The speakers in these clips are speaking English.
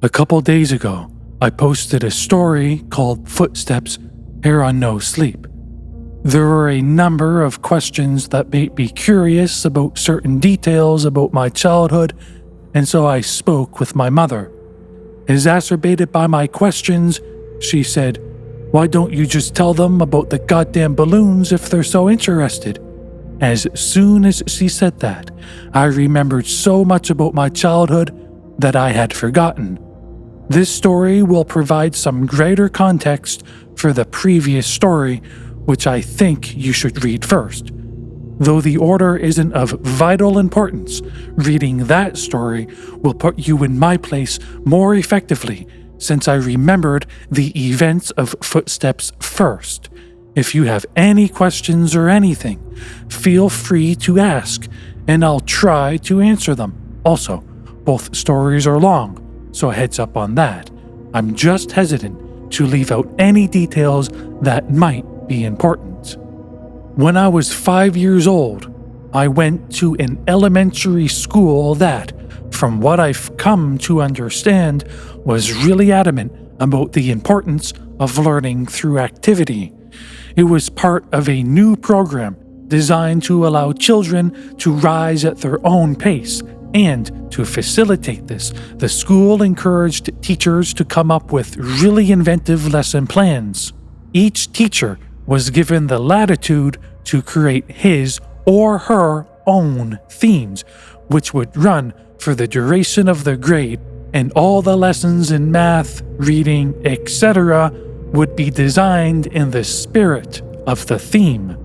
A couple days ago, I posted a story called Footsteps Here on No Sleep. There were a number of questions that made me curious about certain details about my childhood, and so I spoke with my mother. Exacerbated by my questions, she said, "Why don't you just tell them about the goddamn balloons if they're so interested?" As soon as she said that, I remembered so much about my childhood that I had forgotten. This story will provide some greater context for the previous story, which I think you should read first. Though the order isn't of vital importance, reading that story will put you in my place more effectively, since I remembered the events of Footsteps first. If you have any questions or anything, feel free to ask, and I'll try to answer them. Also, both stories are long, so heads up on that. I'm just hesitant to leave out any details that might be important. When I was 5 years old, I went to an elementary school that, from what I've come to understand, was really adamant about the importance of learning through activity. It was part of a new program designed to allow children to rise at their own pace, and to facilitate this, the school encouraged teachers to come up with really inventive lesson plans. Each teacher was given the latitude to create his or her own themes, which would run for the duration of the grade, and all the lessons in math, reading, etc. would be designed in the spirit of the theme.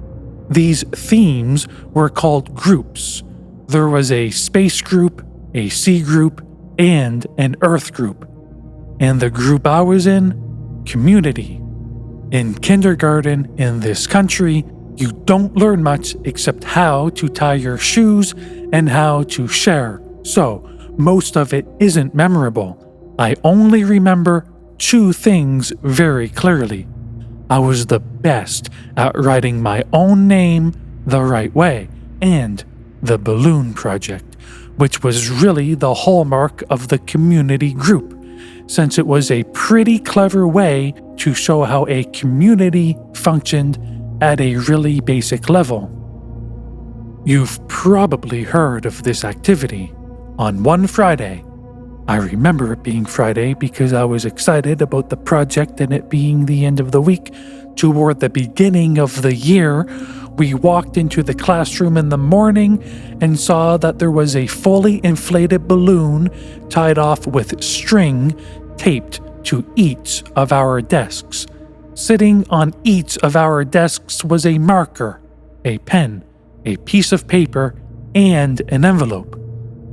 These themes were called groups. There was a space group, a sea group, and an earth group. And the group I was in, community. In kindergarten in this country, you don't learn much except how to tie your shoes and how to share, so most of it isn't memorable. I only remember 2 things very clearly. I was the best at writing my own name the right way, and the balloon project, which was really the hallmark of the community group, since it was a pretty clever way to show how a community functioned at a really basic level. You've probably heard of this activity. On one Friday, I remember it being Friday because I was excited about the project and it being the end of the week. Toward the beginning of the year, we walked into the classroom in the morning and saw that there was a fully inflated balloon tied off with string taped to each of our desks. Sitting on each of our desks was a marker, a pen, a piece of paper, and an envelope.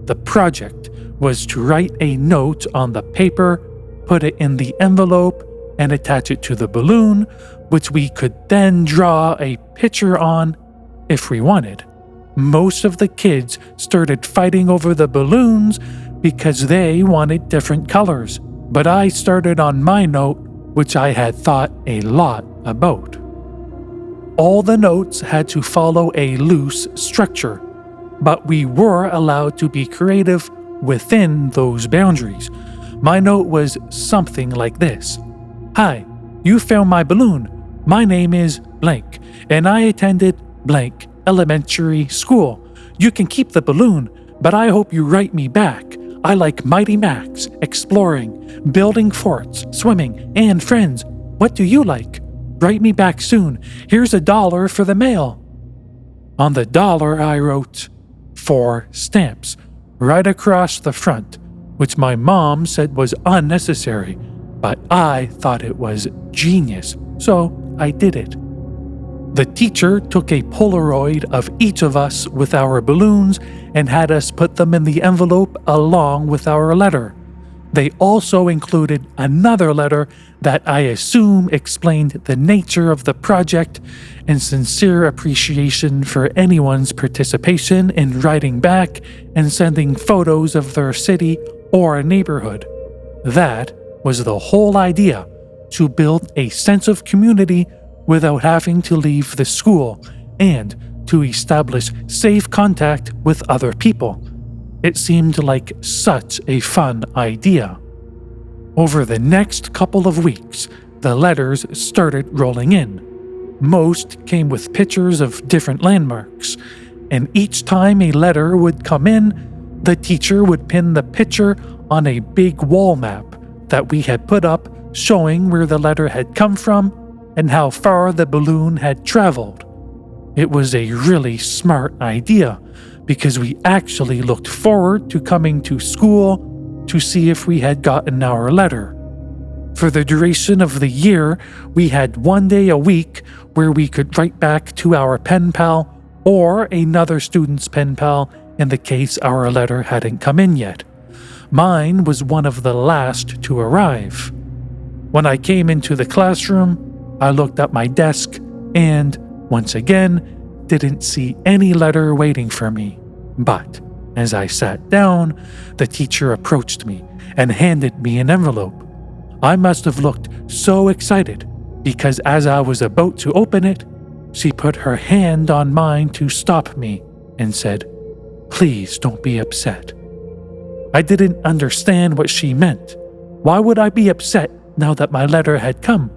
The project was to write a note on the paper, put it in the envelope, and attach it to the balloon, which we could then draw a picture on if we wanted. Most of the kids started fighting over the balloons because they wanted different colors, but I started on my note, which I had thought a lot about. All the notes had to follow a loose structure, but we were allowed to be creative within those boundaries. My note was something like this. "Hi, you found my balloon. My name is blank, and I attended blank elementary school. You can keep the balloon, but I hope you write me back. I like Mighty Max, exploring, building forts, swimming, and friends. What do you like? Write me back soon. Here's $1 for the mail." On the dollar I wrote 4 stamps right across the front, which my mom said was unnecessary, but I thought it was genius, so I did it. The teacher took a Polaroid of each of us with our balloons and had us put them in the envelope along with our letter. They also included another letter that I assume explained the nature of the project and sincere appreciation for anyone's participation in writing back and sending photos of their city or neighborhood. That was the whole idea, to build a sense of community without having to leave the school and to establish safe contact with other people. It seemed like such a fun idea. Over the next couple of weeks, the letters started rolling in. Most came with pictures of different landmarks, and each time a letter would come in, the teacher would pin the picture on a big wall map that we had put up showing where the letter had come from and how far the balloon had traveled. It was a really smart idea because we actually looked forward to coming to school to see if we had gotten our letter. For the duration of the year, we had 1 day a week where we could write back to our pen pal or another student's pen pal in the case our letter hadn't come in yet. Mine was one of the last to arrive. When I came into the classroom, I looked at my desk and, once again, didn't see any letter waiting for me. But as I sat down, the teacher approached me and handed me an envelope. I must have looked so excited because as I was about to open it, she put her hand on mine to stop me and said, "Please don't be upset." I didn't understand what she meant. Why would I be upset now that my letter had come?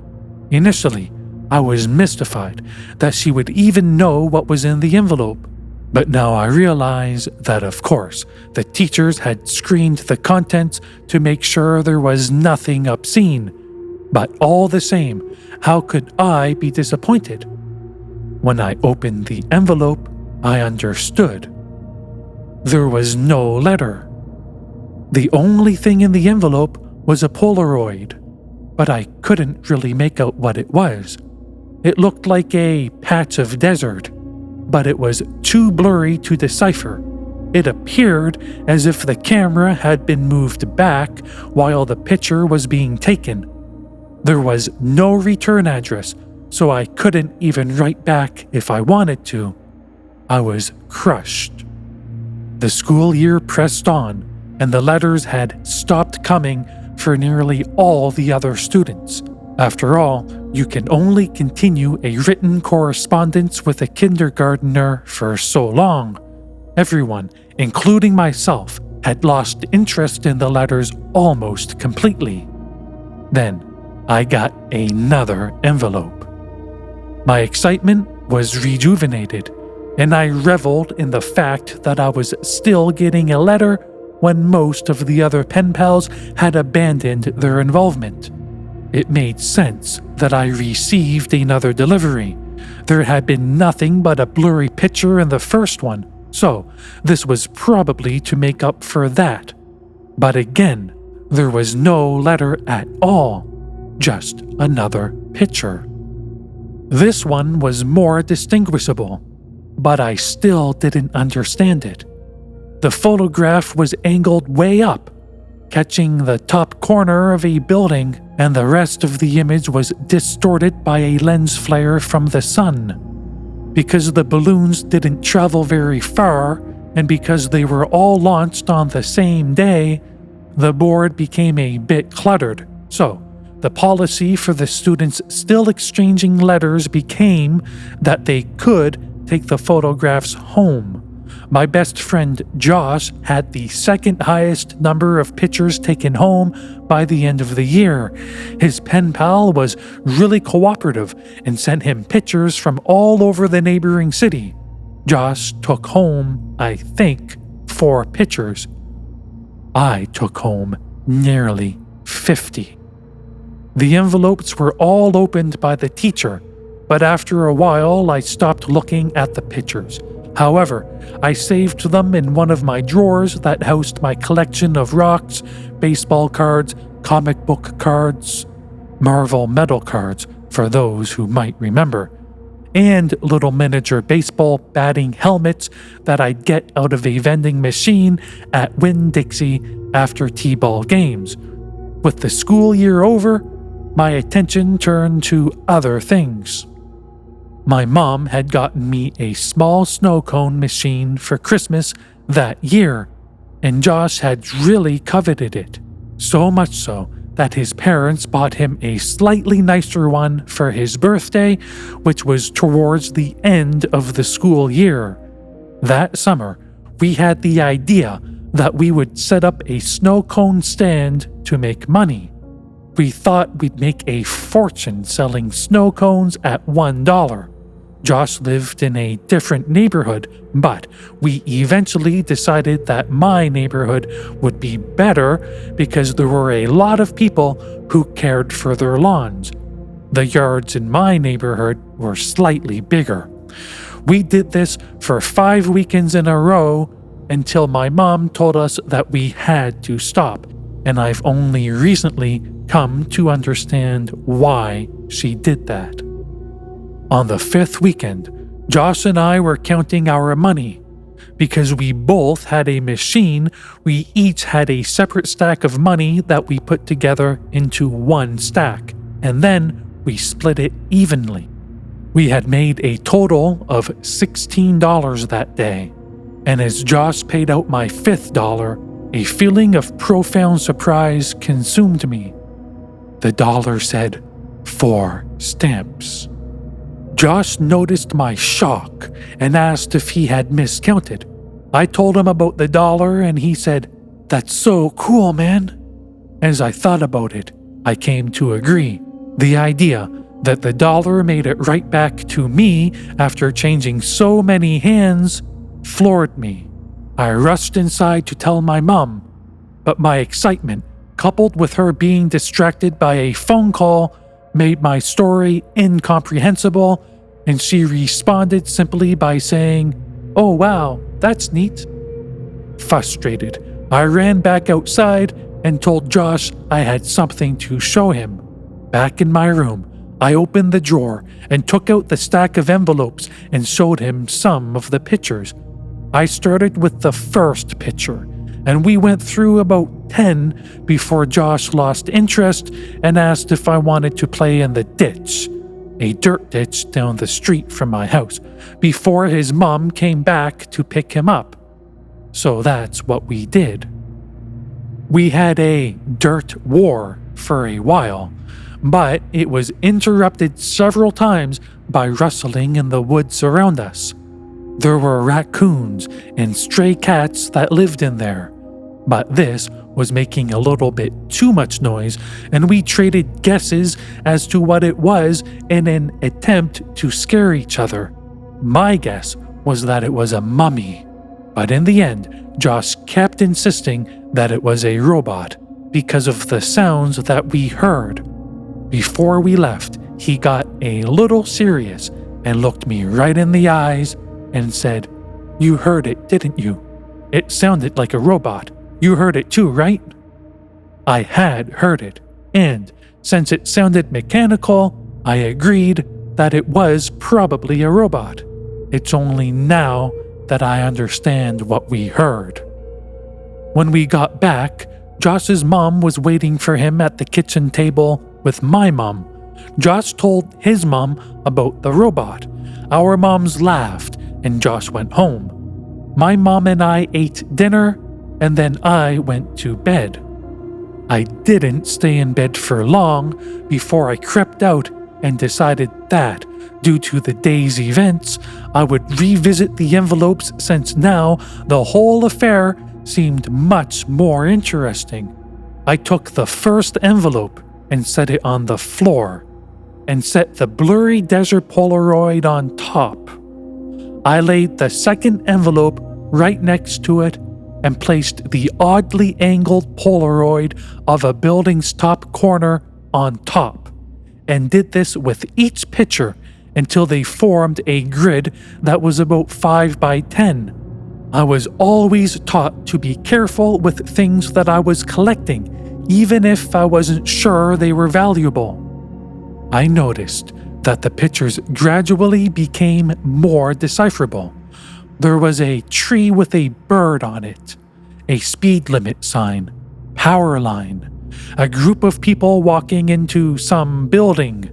Initially, I was mystified that she would even know what was in the envelope. But now I realize that, of course, the teachers had screened the contents to make sure there was nothing obscene. But all the same, how could I be disappointed? When I opened the envelope, I understood. There was no letter. The only thing in the envelope was a Polaroid, but I couldn't really make out what it was. It looked like a patch of desert, but it was too blurry to decipher. It appeared as if the camera had been moved back while the picture was being taken. There was no return address, so I couldn't even write back if I wanted to. I was crushed. The school year pressed on, and the letters had stopped coming for nearly all the other students. After all, you can only continue a written correspondence with a kindergartner for so long. Everyone, including myself, had lost interest in the letters almost completely. Then, I got another envelope. My excitement was rejuvenated, and I reveled in the fact that I was still getting a letter when most of the other pen pals had abandoned their involvement. It made sense that I received another delivery. There had been nothing but a blurry picture in the first one, so this was probably to make up for that. But again, there was no letter at all, just another picture. This one was more distinguishable, but I still didn't understand it. The photograph was angled way up, catching the top corner of a building, and the rest of the image was distorted by a lens flare from the sun. Because the balloons didn't travel very far, and because they were all launched on the same day, the board became a bit cluttered. So, the policy for the students still exchanging letters became that they could take the photographs home. My best friend Josh had the second highest number of pictures taken home by the end of the year. His pen pal was really cooperative and sent him pictures from all over the neighboring city. Josh took home, I think, 4 pictures. I took home nearly 50. The envelopes were all opened by the teacher, but after a while I stopped looking at the pictures. However, I saved them in one of my drawers that housed my collection of rocks, baseball cards, comic book cards, Marvel metal cards, for those who might remember, and little miniature baseball batting helmets that I'd get out of a vending machine at Winn-Dixie after T-ball games. With the school year over, my attention turned to other things. My mom had gotten me a small snow cone machine for Christmas that year, and Josh had really coveted it, so much so that his parents bought him a slightly nicer one for his birthday, which was towards the end of the school year. That summer, we had the idea that we would set up a snow cone stand to make money. We thought we'd make a fortune selling snow cones at $1. Josh lived in a different neighborhood, but we eventually decided that my neighborhood would be better because there were a lot of people who cared for their lawns. The yards in my neighborhood were slightly bigger. We did this for 5 weekends in a row until my mom told us that we had to stop, and I've only recently come to understand why she did that. On the 5th weekend, Josh and I were counting our money. Because we both had a machine, we each had a separate stack of money that we put together into one stack, and then we split it evenly. We had made a total of $16 that day, and as Josh paid out my $5th, a feeling of profound surprise consumed me. The dollar said 4 stamps. Josh noticed my shock and asked if he had miscounted. I told him about the dollar and he said, "That's so cool, man." As I thought about it, I came to agree. The idea that the dollar made it right back to me after changing so many hands floored me. I rushed inside to tell my mom, but my excitement, coupled with her being distracted by a phone call, made my story incomprehensible, and she responded simply by saying, "Oh wow, that's neat." Frustrated, I ran back outside and told Josh I had something to show him. Back in my room, I opened the drawer and took out the stack of envelopes and showed him some of the pictures. I started with the first picture, and we went through about 10 before Josh lost interest and asked if I wanted to play in the ditch, a dirt ditch down the street from my house, before his mom came back to pick him up. So that's what we did. We had a dirt war for a while, but it was interrupted several times by rustling in the woods around us. There were raccoons and stray cats that lived in there, but this was making a little bit too much noise, and we traded guesses as to what it was in an attempt to scare each other. My guess was that it was a mummy, but in the end, Josh kept insisting that it was a robot because of the sounds that we heard. Before we left, he got a little serious and looked me right in the eyes and said, "You heard it, didn't you? It sounded like a robot. You heard it too, right?" I had heard it, and since it sounded mechanical, I agreed that it was probably a robot. It's only now that I understand what we heard. When we got back, Josh's mom was waiting for him at the kitchen table with my mom. Josh told his mom about the robot. Our moms laughed, and Josh went home. My mom and I ate dinner, and then I went to bed. I didn't stay in bed for long before I crept out and decided that, due to the day's events, I would revisit the envelopes since now the whole affair seemed much more interesting. I took the first envelope and set it on the floor, and set the blurry desert Polaroid on top. I laid the second envelope right next to it and placed the oddly angled Polaroid of a building's top corner on top, and did this with each picture until they formed a grid that was about 5 by 10. I was always taught to be careful with things that I was collecting, even if I wasn't sure they were valuable. I noticed that the pictures gradually became more decipherable. There was a tree with a bird on it, a speed limit sign, power line, a group of people walking into some building.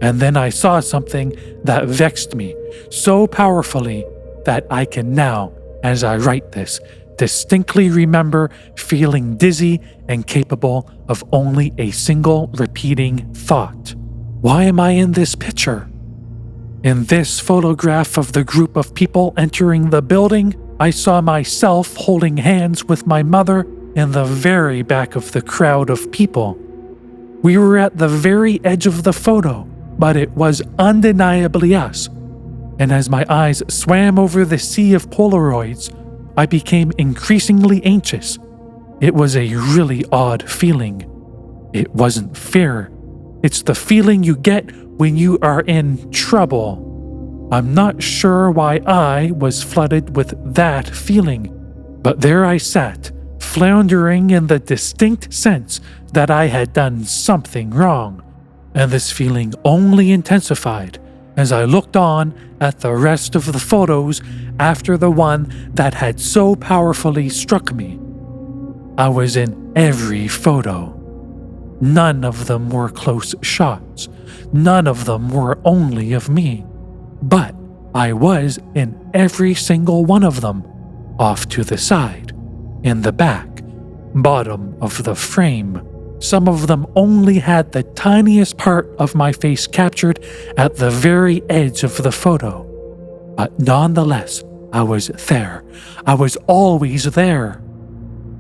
And then I saw something that vexed me so powerfully that I can now, as I write this, distinctly remember feeling dizzy and capable of only a single repeating thought. Why am I in this picture? In this photograph of the group of people entering the building, I saw myself holding hands with my mother in the very back of the crowd of people. We were at the very edge of the photo, but it was undeniably us. And as my eyes swam over the sea of Polaroids, I became increasingly anxious. It was a really odd feeling. It wasn't fear. It's the feeling you get when you are in trouble. I'm not sure why I was flooded with that feeling, but there I sat, floundering in the distinct sense that I had done something wrong, and this feeling only intensified as I looked on at the rest of the photos after the one that had so powerfully struck me. I was in every photo. None of them were close shots. None of them were only of me. But I was in every single one of them, off to the side, in the back, bottom of the frame. Some of them only had the tiniest part of my face captured at the very edge of the photo. But nonetheless, I was there. I was always there.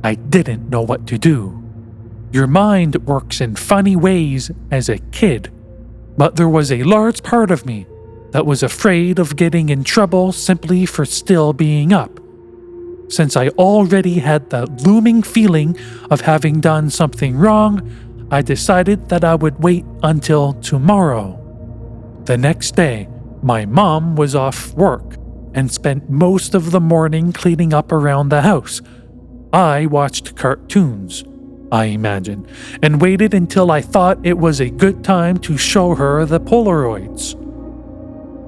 I didn't know what to do. Your mind works in funny ways as a kid, but there was a large part of me that was afraid of getting in trouble simply for still being up. Since I already had the looming feeling of having done something wrong, I decided that I would wait until tomorrow. The next day, my mom was off work and spent most of the morning cleaning up around the house. I watched cartoons, I imagine, and waited until I thought it was a good time to show her the Polaroids.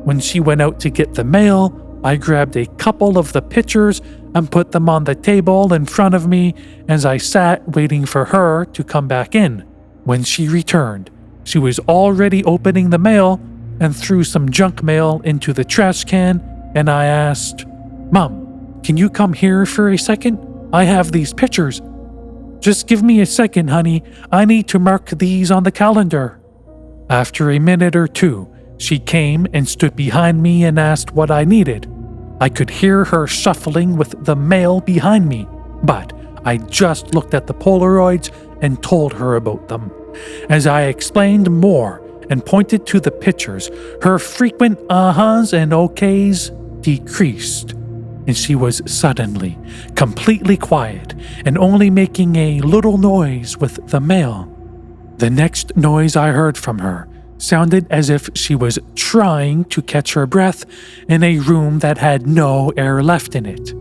When she went out to get the mail, I grabbed a couple of the pictures and put them on the table in front of me as I sat waiting for her to come back in. When she returned, she was already opening the mail and threw some junk mail into the trash can, and I asked, "Mom, can you come here for a second? I have these pictures." "Just give me a second, honey. I need to mark these on the calendar." After a minute or two, she came and stood behind me and asked what I needed. I could hear her shuffling with the mail behind me, but I just looked at the Polaroids and told her about them. As I explained more and pointed to the pictures, her frequent ahas and okays decreased, and she was suddenly completely quiet and only making a little noise with the mail. The next noise I heard from her sounded as if she was trying to catch her breath in a room that had no air left in it.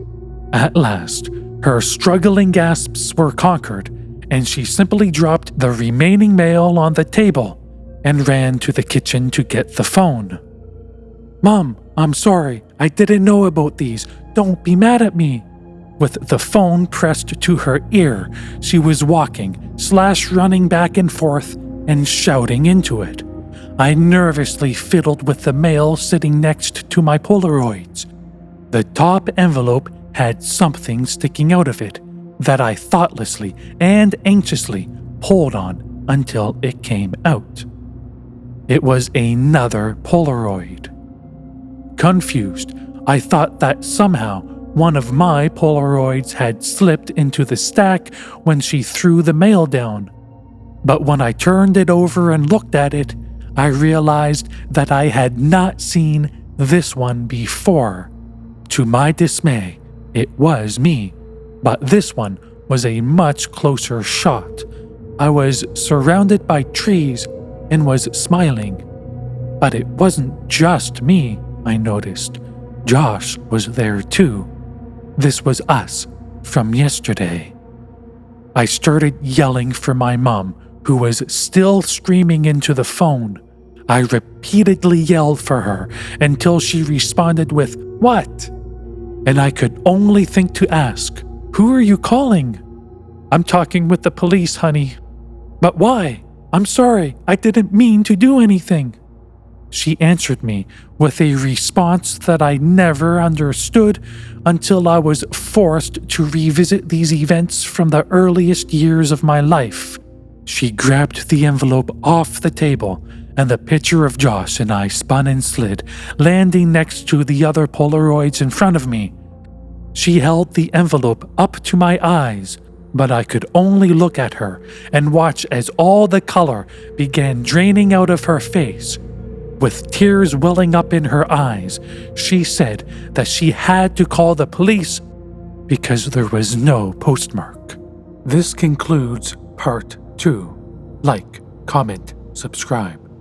At last, her struggling gasps were conquered, and she simply dropped the remaining mail on the table and ran to the kitchen to get the phone. "Mom, I'm sorry. I didn't know about these. Don't be mad at me." With the phone pressed to her ear, she was walking/running back and forth and shouting into it. I nervously fiddled with the mail sitting next to my Polaroids. The top envelope had something sticking out of it that I thoughtlessly and anxiously pulled on until it came out. It was another Polaroid. Confused, I thought that somehow one of my Polaroids had slipped into the stack when she threw the mail down. But when I turned it over and looked at it, I realized that I had not seen this one before. To my dismay, it was me, but this one was a much closer shot. I was surrounded by trees and was smiling. But it wasn't just me, I noticed. Josh was there too. This was us from yesterday. I started yelling for my mom, who was still screaming into the phone. I repeatedly yelled for her until she responded with, "What?" And I could only think to ask, "Who are you calling?" "I'm talking with the police, honey." "But why?" "I'm sorry, I didn't mean to do anything." She answered me with a response that I never understood until I was forced to revisit these events from the earliest years of my life. She grabbed the envelope off the table, and the picture of Josh and I spun and slid, landing next to the other Polaroids in front of me. She held the envelope up to my eyes, but I could only look at her and watch as all the color began draining out of her face. With tears welling up in her eyes, she said that she had to call the police because there was no postmark. This concludes part 2. Like, comment, subscribe.